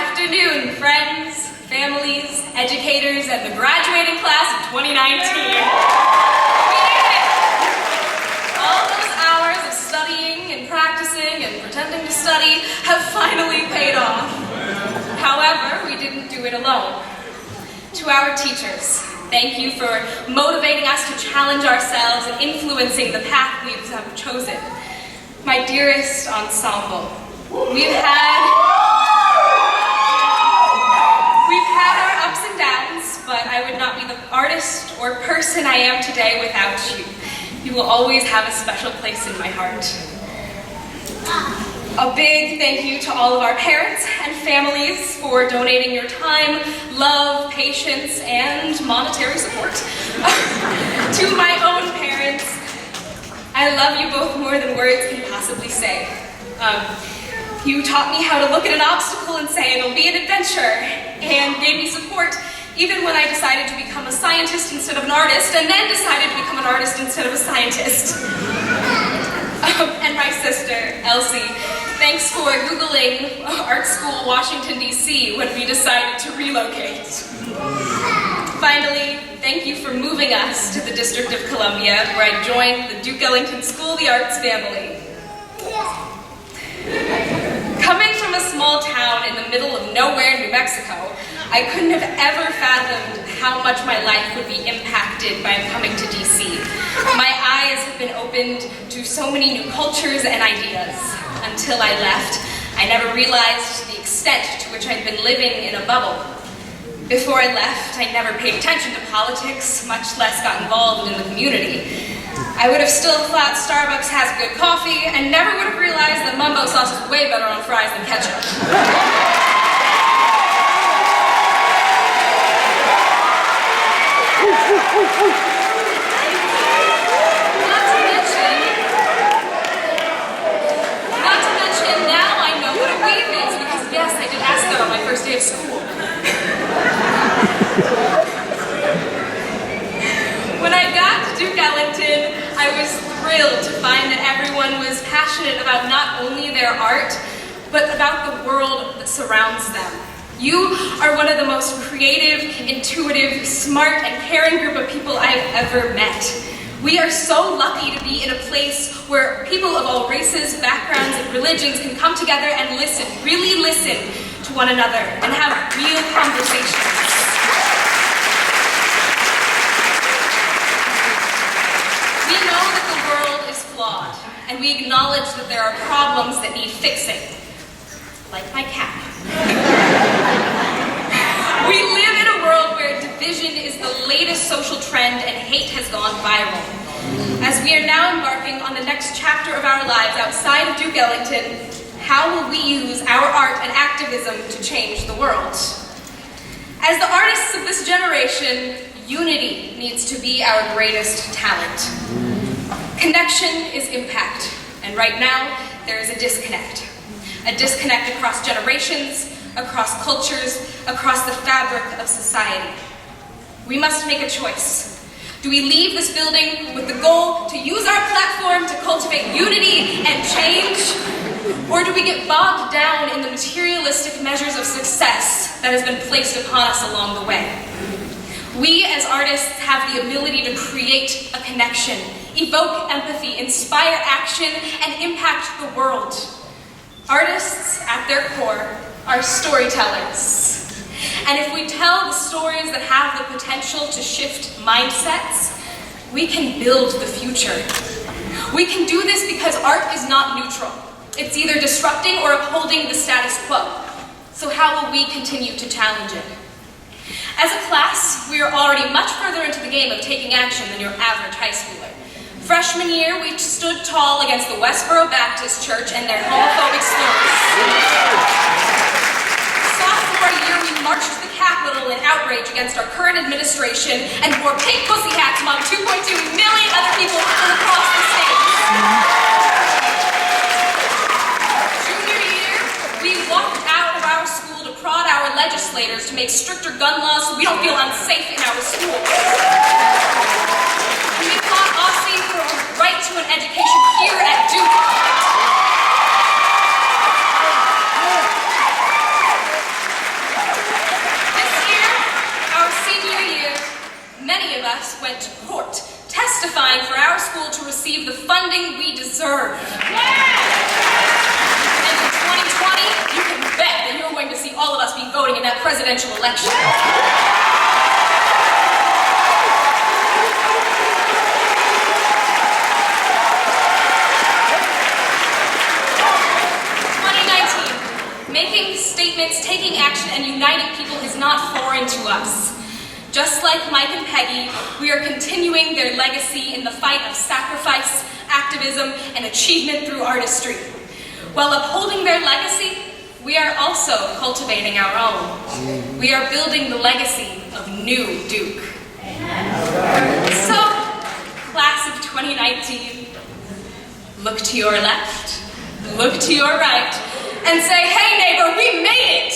afternoon, friends, families, educators, and the graduating class of 2019. We did it! All those hours of studying and practicing and pretending to study have finally paid off. However, we didn't do it alone. To our teachers, thank you for motivating us to challenge ourselves and influencing the path we have chosen. My dearest ensemble, we've had our ups and downs, but I would not be the artist or person I am today without you. You will always have a special place in my heart. A big thank you to all of our parents and families for donating your time, love, patience, and monetary support. To my own parents, I love you both more than words can possibly say. You taught me how to look at an obstacle and say it'll be an adventure, and gave me support even when I decided to become a scientist instead of an artist, and then decided to become an artist instead of a scientist. And my sister, Elsie, thanks for Googling art school Washington, D.C. when we decided to relocate. Finally, thank you for moving us to the District of Columbia, where I joined the Duke Ellington School of the Arts family. Coming from a small town in the middle of nowhere, New Mexico, I couldn't have ever fathomed how much my life would be impacted by coming to DC. My eyes have been opened to so many new cultures and ideas. Until I left, I never realized the extent to which I'd been living in a bubble. Before I left, I never paid attention to politics, much less got involved in the community. I would have still thought Starbucks has good coffee and never would have realized that mumbo sauce is way better on fries than ketchup. Not to mention, now I know what a weave is, because yes, I did ask that on my first day of school. When I got to Duke Ellington, I was thrilled to find that everyone was passionate about not only their art, but about the world that surrounds them. You are one of the most creative, intuitive, smart, and caring group of people I've ever met. We are so lucky to be in a place where people of all races, backgrounds, and religions can come together and listen, really listen to one another, and have real conversations. We know that the world is flawed, and we acknowledge that there are problems that need fixing. Like my cat. We live in a world where division is the latest social trend and hate has gone viral. As we are now embarking on the next chapter of our lives outside of Duke Ellington, how will we use our art and activism to change the world? As the artists of this generation, unity needs to be our greatest talent. Connection is impact, and right now, there is a disconnect. A disconnect across generations, across cultures, across the fabric of society. We must make a choice. Do we leave this building with the goal to use our platform to cultivate unity and change? Or do we get bogged down in the materialistic measures of success that has been placed upon us along the way? We as artists have the ability to create a connection, evoke empathy, inspire action, and impact the world. Artists, at their core, are storytellers. And if we tell the stories that have the potential to shift mindsets, we can build the future. We can do this because art is not neutral. It's either disrupting or upholding the status quo. So how will we continue to challenge it? As a class, we are already much further into the game of taking action than your average high schooler. Freshman year, we stood tall against the Westboro Baptist Church and their homophobic slurs. Sophomore year, we marched to the Capitol in outrage against our current administration and wore pink pussy hats among 2.2 million other people from across the state. Junior year, we walked out of our school to prod our legislators to make stricter gun laws so we don't feel unsafe in our schools. We fought Aussie for a right to an education here at Duke. us went to court, testifying for our school to receive the funding we deserve. And in 2020, you can bet that you're going to see all of us be voting in that presidential election. 2019, making statements, taking action, and uniting people is not foreign to us. Just like Mike and Peggy, we are continuing their legacy in the fight of sacrifice, activism, and achievement through artistry. While upholding their legacy, we are also cultivating our own. We are building the legacy of New Duke. So, class of 2019, look to your left, look to your right, and say, hey neighbor, we made it!